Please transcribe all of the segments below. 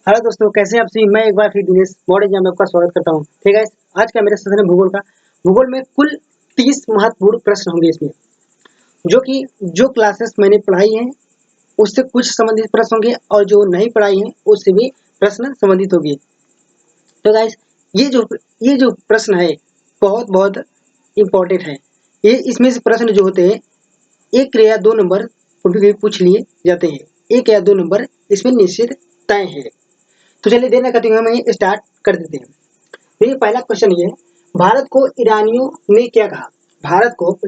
Hello दोस्तों, कैसे हैं आप सभी। मैं एक बार फिर दिनेश मॉडल में आपका स्वागत करता हूं। ठीक है, आज का मेरा सेशन है भूगोल का। भूगोल में कुल 30 महत्वपूर्ण प्रश्न होंगे इसमें, जो कि जो क्लासेस मैंने पढ़ाई हैं उससे कुछ संबंधित प्रश्न होंगे और जो नहीं पढ़ाई हैं उससे भी प्रश्न संबंधित होंगे। तो गाइस, ये जो प्रश्न है बहुत बहुत इम्पोर्टेंट है। ये इसमें से प्रश्न जो होते हैं 1 या 2 नंबर कभी-कभी पूछ लिए जाते हैं। 1 या 2 नंबर इसमें निश्चित तय है। तो चलिए देर न करते हुए हम स्टार्ट कर देते हैं। देखिए, पहला क्वेश्चन ये है, भारत को ईरानियों ने क्या कहा। भारत को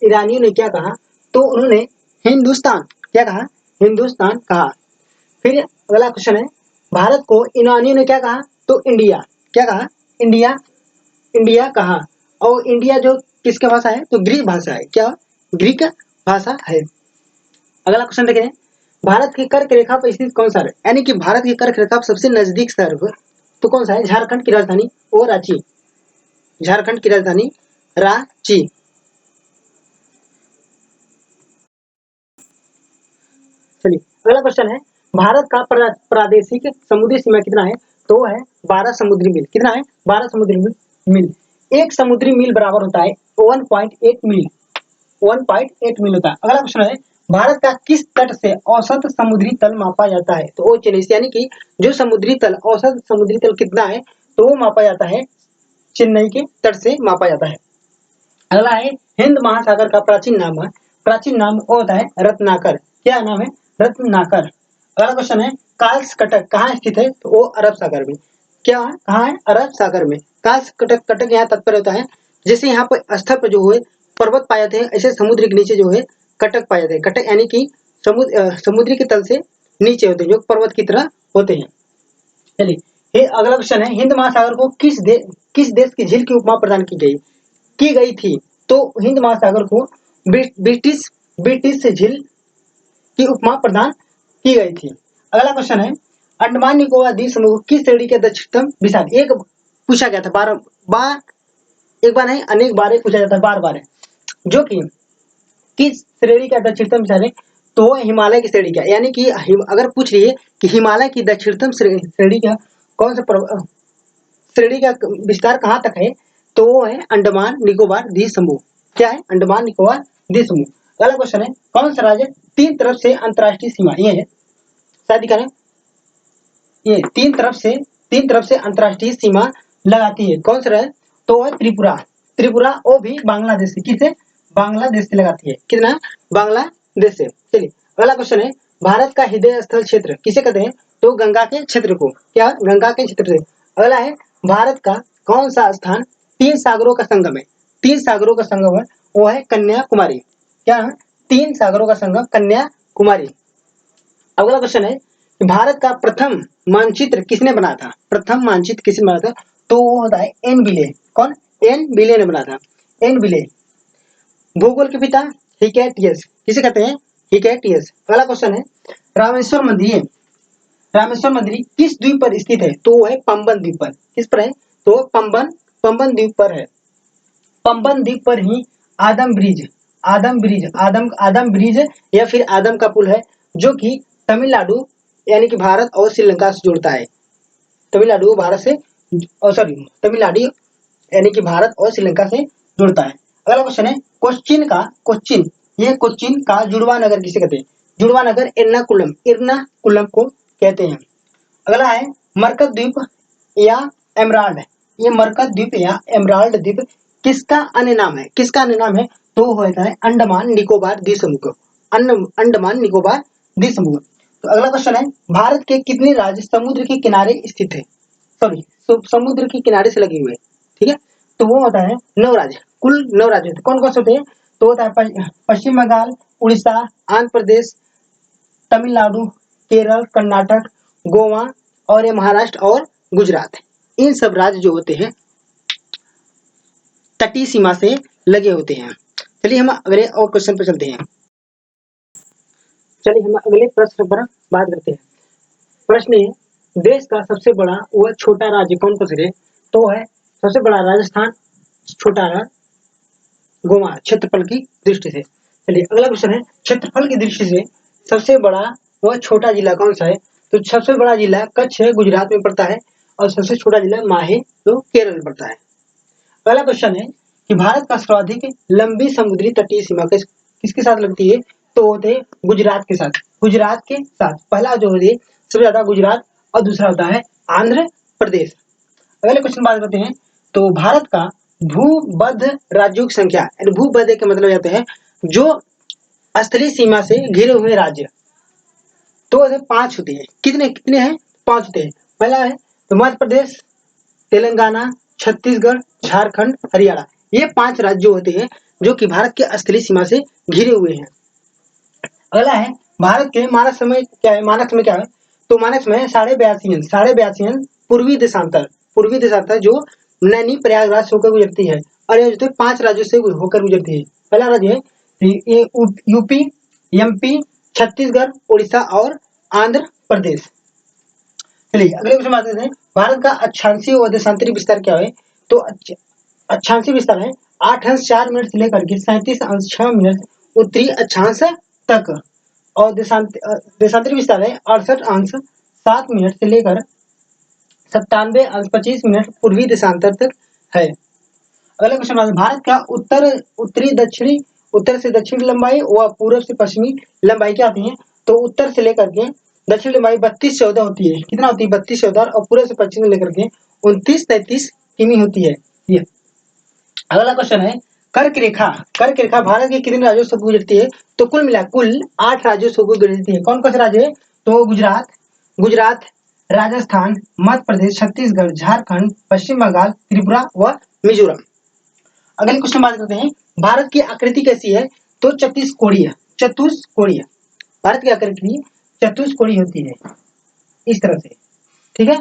ईरानियों ने क्या कहा? तो उन्होंने हिंदुस्तान क्या कहा? हिंदुस्तान कहा। फिर अगला क्वेश्चन है, भारत को ईरानियों ने क्या कहा? तो इंडिया क्या कहा? इंडिया इंडिया कहा। और इंडिया जो किसका भाषा है? तो ग्रीक भाषा है। क्या? ग्रीक भाषा है। अगला क्वेश्चन देखें, भारत की कर्क रेखा पर स्थित कौन सा है? यानी कि भारत की कर्क रेखा सबसे नजदीक शहर तो कौन सा है? झारखंड की राजधानी और रांची। झारखंड की राजधानी रांची। चलिए अगला क्वेश्चन है, भारत का प्रादेशिक समुद्री सीमा कितना है? तो वो है 12 समुद्री मील। कितना है? 12 समुद्री मील। एक समुद्री मील बराबर होता है 1.8 मील। 1.8 मील होता है। अगला क्वेश्चन है, भारत का किस तट से औसत समुद्री तल मापा जाता है? तो ओ चलिए, यानी कि जो समुद्री तल औसत समुद्री तल कितना है तो वो मापा जाता है चेन्नई के तट से मापा जाता है। अगला है, हिंद महासागर का प्राचीन नाम है। प्राचीन नाम वो होता है रत्नाकर। क्या नाम है? रत्नाकर। अगला क्वेश्चन है, काल्स कटक कहाँ स्थित है? तो वो अरब सागर में। क्या कहाँ है? अरब सागर में। काल्स कटक, कटक यहाँ तात्पर्य होता है जैसे यहाँ पर स्थल पर जो है पर्वत पाए जाते हैं, ऐसे समुद्र के नीचे जो है कटक पाए जाते हैं। कटक यानी कि समुद्र के तल से नीचे होते हैं, जो पर्वत की तरह होते हैं। चलिए अगला क्वेश्चन है, हिंद महासागर को किस देश की झील की उपमा प्रदान की गई थी? तो हिंद महासागर को ब्रिटिश झील की उपमा प्रदान की गई थी। अगला क्वेश्चन है, अंडमान निकोबार द्वीप समूह किस श्रेणी के दक्षिणतम विशाल? एक पूछा गया था बार बार, एक बार नहीं अनेक बार पूछा जाता है, बार बार है, जो कि किस श्रेणी का दक्षिणतम विशाल है? तो हिमालय की श्रेणी का। यानी कि अगर पूछ लिए कि हिमालय की दक्षिणतम श्रेणी का कौन सा श्रेणी का विस्तार कहाँ तक है? तो वो है अंडमान निकोबार द्वीप समूह। क्या है? अंडमान निकोबार द्वीप समूह। अगला क्वेश्चन है, कौन सा राज्य 3 तरफ से अंतर्राष्ट्रीय सीमा ये है? शादी करें, ये 3 तरफ से अंतर्राष्ट्रीय सीमा लगाती है। कौन सा राज्य? तो है त्रिपुरा। त्रिपुरा वो भी बांग्लादेश से। किसे? बांग्लादेश से लगाती है। कितना? बांग्लादेश से। चलिए अगला क्वेश्चन है, भारत का हृदय स्थल क्षेत्र किसे कहते हैं? तो गंगा के क्षेत्र को। क्या? गंगा के क्षेत्र से। अगला है, भारत का कौन सा स्थान 3 सागरों का संगम है? 3 सागरों का संगम है, वो है कन्याकुमारी। क्या है? 3 सागरों का संगम कन्याकुमारी। अगला क्वेश्चन है, भारत का प्रथम मानचित्र किसने बनाया था? प्रथम मानचित्र किसने बनाया था? तो वो होता है एन बिले। कौन? एन बिले ने बनाया था। एन बिले। भूगोल के पिता हिकैटियस किसे कहते हैं? हिकैटियस। अगला क्वेश्चन है, रामेश्वर मंदिर रामेश्वर मंदिर किस द्वीप पर स्थित है? तो वो है पंबन द्वीप पर। किस पर है? तो पंबन द्वीप पर है। पंबन द्वीप पर ही आदम ब्रिज या फिर आदम का पुल है, जो कि तमिलनाडु यानी कि भारत और श्रीलंका से जुड़ता है। तमिलनाडु भारत से सॉरी तमिलनाडु यानी कि भारत और श्रीलंका से जुड़ता है। अगला क्वेश्चन है, कोच्चिन का जुड़वा नगर किसे कहते हैं? जुड़वा नगर एर्नाकुलम को कहते हैं। अगला है, मरकत द्वीप या एमराल्ड। ये मरकत द्वीप या एमराल्ड द्वीप किसका अन्य नाम है? किसका अन्य नाम है? तो होता है अंडमान निकोबार द्वीप समूह। अंडमान निकोबार द्वीप समूह। तो अगला क्वेश्चन है, भारत के कितने राज्य समुद्र के किनारे स्थित है? सॉरी समुद्र के किनारे से लगे हुए। ठीक है, तो वो होता है 9 राज्य। कुल 9 राज्य कौन कौन से होते हैं? तो होता है पश्चिम बंगाल, उड़ीसा, आंध्र प्रदेश, तमिलनाडु, केरल, कर्नाटक, गोवा और ये महाराष्ट्र और गुजरात। इन सब राज्य जो होते हैं तटीय सीमा से लगे होते हैं। चलिए हम अगले और क्वेश्चन पर चलते हैं। चलिए हम अगले प्रश्न पर बात करते हैं। प्रश्न है, देश का सबसे बड़ा व छोटा राज्य कौन सा है? तो है सबसे बड़ा राजस्थान, छोटा गोवा क्षेत्रफल की दृष्टि से। चलिए अगला क्वेश्चन है, क्षेत्रफल की दृष्टि से सबसे बड़ा व छोटा जिला कौन सा है? तो सबसे बड़ा जिला कच्छ गुजरात में पड़ता है और सबसे छोटा जिला माहे जो केरल में पड़ता है। पहला क्वेश्चन है कि भारत का सर्वाधिक लंबी समुद्री तटीय सीमा किसके साथ लगती है? तो होते हैं गुजरात के साथ। गुजरात के साथ पहला जो है सबसे ज्यादा गुजरात और दूसरा होता है आंध्र प्रदेश। अगले क्वेश्चन बात करते हैं। तो भारत का भूबद्ध राज्यों की संख्या, भूबद्ध के मतलब जाते हैं जो स्थलीय सीमा से घिरे हुए राज्य, तो 5 होते हैं। कितने कितने हैं? 5 होते हैं। पहला है तो मध्य प्रदेश, तेलंगाना, छत्तीसगढ़, झारखंड, हरियाणा। ये 5 राज्य होते हैं जो कि भारत के स्थलीय सीमा से घिरे हुए हैं। अगला है भारत के मानक समय क्या है? मानक समय क्या है? तो मानक समय 82.5 पूर्वी देशांतर जो नैनी प्रयागराज होकर गुजरती है और ये जो 5 राज्यों से होकर गुजरती है। पहला राज्य है यूपी, एमपी, छत्तीसगढ़, उड़ीसा और आंध्र प्रदेश। चलिए अगले क्वेश्चन बात करते हैं। भारत का अक्षांशीय व देशांतरी विस्तार क्या है? तो अक्षांशीय विस्तार है 8 अंश 4 मिनट से लेकर के 37 अंश 6 मिनट उत्तरी अक्षांश तक, और देशांतरी विस्तार है 68 अंश 7 मिनट से लेकर 97 अंश 25 मिनट पूर्वी देशांतर तक है। अगला क्वेश्चन है भारत का उत्तर से दक्षिण लंबाई व पूर्व से पश्चिमी लंबाई क्या आती है? तो उत्तर से लेकर के दक्षिण लंबाई 32-14 होती है। कितना होती है? 32-14, और पूर्व से पश्चिम लेकर के 29-33 किमी होती है ये। अगला क्वेश्चन है कर्क रेखा भारत के कितने राज्यों से गुजरती है? तो कुल 8 राज्यों से गुजरती है। कौन कौन से राज्य है? तो गुजरात, राजस्थान, मध्य प्रदेश, छत्तीसगढ़, झारखंड, पश्चिम बंगाल, त्रिपुरा व मिजोरम। अगले क्वेश्चन बात करते हैं भारत की आकृति कैसी है? तो चतुष्कोणीय। भारत की आकृति चतुष्कोणीय होती है इस तरह से, ठीक है।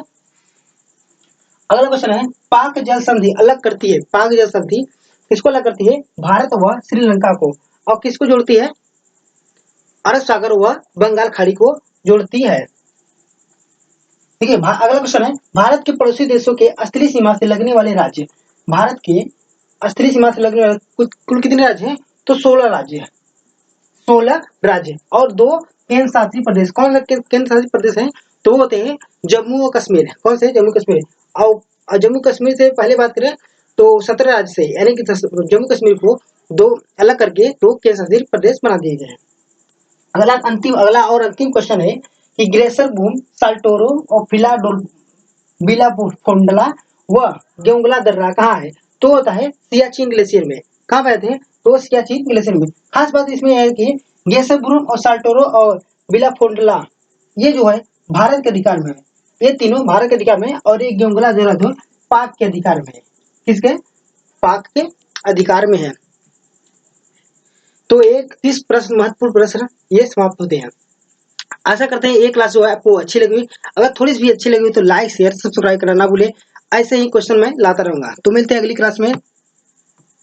अगला क्वेश्चन है पाक जल संधि अलग करती है। पाक जल संधि किसको अलग करती है? भारत व श्रीलंका को। और किसको जोड़ती है? अरब सागर व बंगाल खाड़ी को जोड़ती है, ठीक है। अगला क्वेश्चन है भारत के पड़ोसी देशों के स्थलीय सीमा से लगने वाले राज्य। भारत के स्थलीय सीमा से लगने वाले कुल कितने राज्य हैं? तो 16 राज्य है। 16 राज्य और 2 केंद्र शासित प्रदेश। कौन से केंद्र शासित प्रदेश हैं? तो वो होते हैं जम्मू और कश्मीर। कौन से? जम्मू कश्मीर। और जम्मू कश्मीर से पहले बात करें तो 17 राज्य से, यानी कि जम्मू कश्मीर को 2 अलग करके 2 केंद्र शासित प्रदेश बना दिए गए हैं। अगला और अंतिम क्वेश्चन है कि ग्लेशियर बूम, साल्टोरो और बिलाफोंडला व गेंगुला दर्रा कहाँ है? तो होता है सियाचिन ग्लेशियर में। कहाँ पाते हैं? तो सियाचिन ग्लेशियर में। खास बात इसमें है कि ग्लेशियर बूम और साल्टोरो और बिलाफोंडला ये जो है भारत के अधिकार में है। ये तीनों भारत के अधिकार में है और ये गेंगुला दर्रा जो पाक के अधिकार में है। किसके? पाक के अधिकार में है। तो 30 प्रश्न, महत्वपूर्ण प्रश्न ये समाप्त होते हैं। आशा करते हैं ये क्लास जो है आपको अच्छी लगी। अगर थोड़ी सी भी अच्छी लगी तो लाइक शेयर सब्सक्राइब करना ना भूले। ऐसे ही क्वेश्चन मैं लाता रहूंगा। तो मिलते हैं अगली क्लास में।